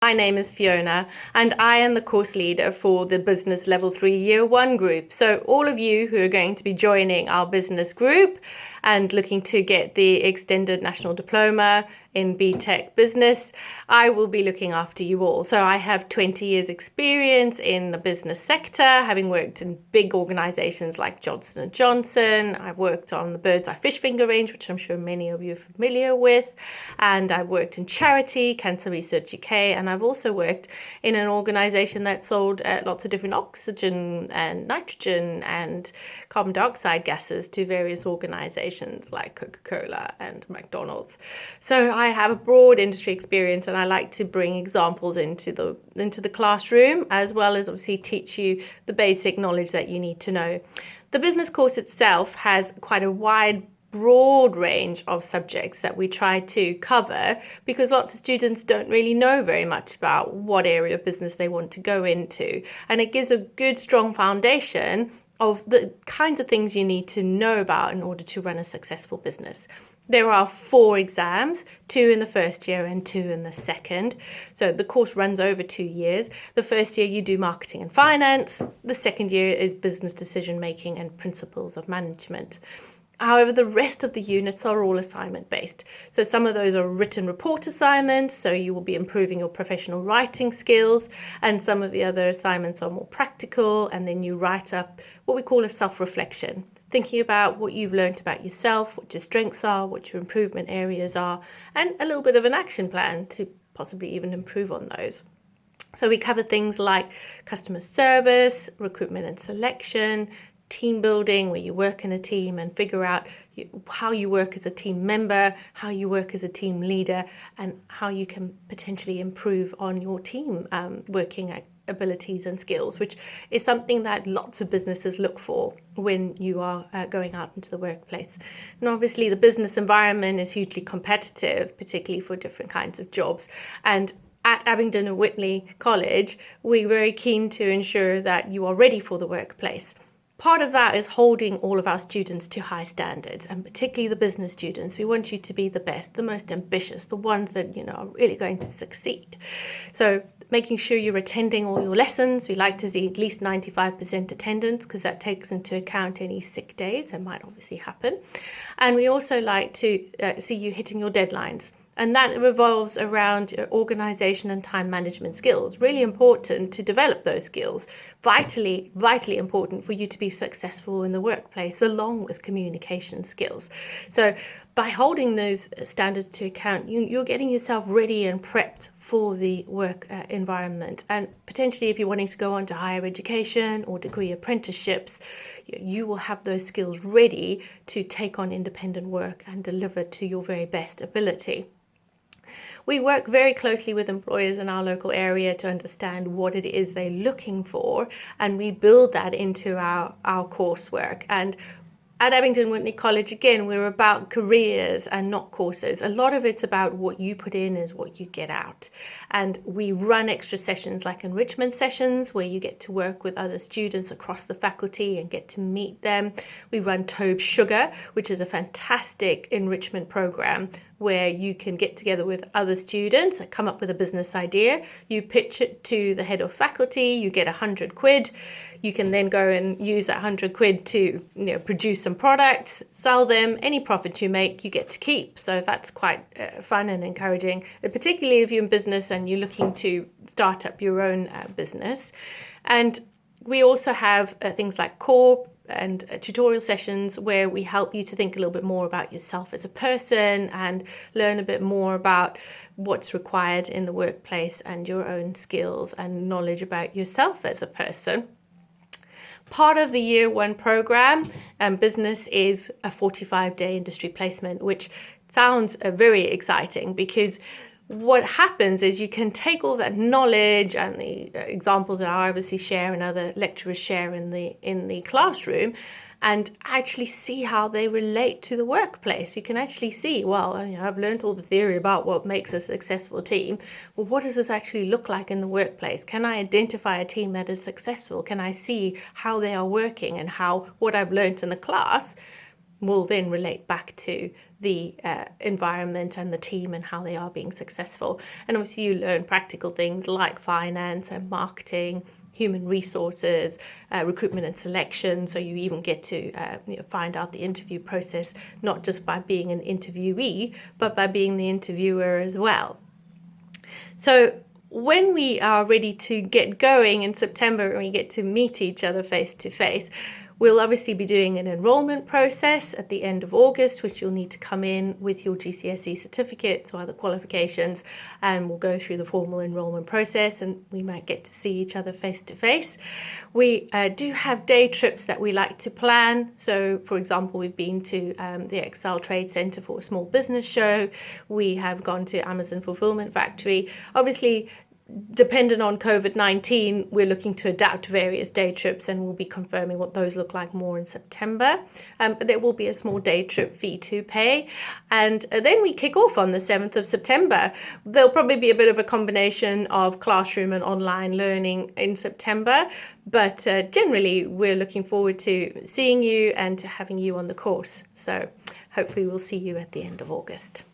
My name is Fiona and I am the course leader for the Business Level 3 Year 1 group. So all of you who are going to be joining our business group and looking to get the extended national diploma in BTEC business, I will be looking after you all. So I have 20 years experience in the business sector, having worked in big organizations like Johnson & Johnson. I've worked on the Bird's Eye Fish Finger range, which I'm sure many of you are familiar with. And I've worked in charity, Cancer Research UK, and I've also worked in an organization that sold lots of different oxygen and nitrogen and carbon dioxide gases to various organizations like Coca-Cola and McDonald's. So I have a broad industry experience, and I like to bring examples into the classroom, as well as obviously teach you the basic knowledge that you need to know. The business course itself has quite a broad range of subjects that we try to cover, because lots of students don't really know very much about what area of business they want to go into, and it gives a good strong foundation of the kinds of things you need to know about in order to run a successful business. There are 4 exams, 2 in the first year and 2 in the second. So the course runs over 2 years. The first year you do marketing and finance. The second year is business decision making and principles of management. However, the rest of the units are all assignment based. So some of those are written report assignments, so you will be improving your professional writing skills, and some of the other assignments are more practical, and then you write up what we call a self-reflection, thinking about what you've learned about yourself, what your strengths are, what your improvement areas are, and a little bit of an action plan to possibly even improve on those. So we cover things like customer service, recruitment and selection, team building, where you work in a team and figure out how you work as a team member, how you work as a team leader, and how you can potentially improve on your team working abilities and skills, which is something that lots of businesses look for when you are going out into the workplace. And obviously the business environment is hugely competitive, particularly for different kinds of jobs. And at Abingdon and Whitney College, we're very keen to ensure that you are ready for the workplace. Part of that is holding all of our students to high standards, and particularly the business students. We want you to be the best, the most ambitious, the ones that, are really going to succeed. So making sure you're attending all your lessons. We like to see at least 95% attendance, because that takes into account any sick days that might obviously happen. And we also like to see you hitting your deadlines. And that revolves around organization and time management skills. Really important to develop those skills. Vitally important for you to be successful in the workplace, along with communication skills. So by holding those standards to account, you're getting yourself ready and prepped for the work environment. And potentially, if you're wanting to go on to higher education or degree apprenticeships, you will have those skills ready to take on independent work and deliver to your very best ability. We work very closely with employers in our local area to understand what it is they're looking for, and we build that into our coursework. And at Abingdon Whitney College, again, we're about careers and not courses. A lot of it's about what you put in is what you get out. And we run extra sessions like enrichment sessions, where you get to work with other students across the faculty and get to meet them. We run TOBES Sugar, which is a fantastic enrichment program where you can get together with other students and come up with a business idea. You pitch it to the head of faculty, you get 100 quid. You can then go and use that 100 quid to produce some products, sell them. Any profit you make, you get to keep. So that's quite fun and encouraging, particularly if you're in business and you're looking to start up your own business. And we also have things like core and tutorial sessions where we help you to think a little bit more about yourself as a person and learn a bit more about what's required in the workplace and your own skills and knowledge about yourself as a person. Part of the Year 1 program, business, is a 45-day industry placement, which sounds very exciting, because what happens is you can take all that knowledge and the examples that I obviously share and other lecturers share in the classroom, and actually see how they relate to the workplace. You can actually see, well, I've learned all the theory about what makes a successful team. Well, what does this actually look like in the workplace? Can I identify a team that is successful? Can I see how they are working and how what I've learned in the class will then relate back to the environment and the team and how they are being successful. And obviously you learn practical things like finance and marketing, human resources, recruitment and selection. So you even get to find out the interview process, not just by being an interviewee, but by being the interviewer as well. So when we are ready to get going in September and we get to meet each other face to face, we'll obviously be doing an enrollment process at the end of August, which you'll need to come in with your GCSE certificates or other qualifications, and we'll go through the formal enrollment process and we might get to see each other face to face. We do have day trips that we like to plan. So, for example, we've been to the Excel Trade Centre for a small business show. We have gone to Amazon Fulfillment Factory. Obviously, dependent on COVID-19, we're looking to adapt various day trips, and we'll be confirming what those look like more in September. But there will be a small day trip fee to pay. And then we kick off on the 7th of September. There'll probably be a bit of a combination of classroom and online learning in September. But generally, we're looking forward to seeing you and to having you on the course. So hopefully we'll see you at the end of August.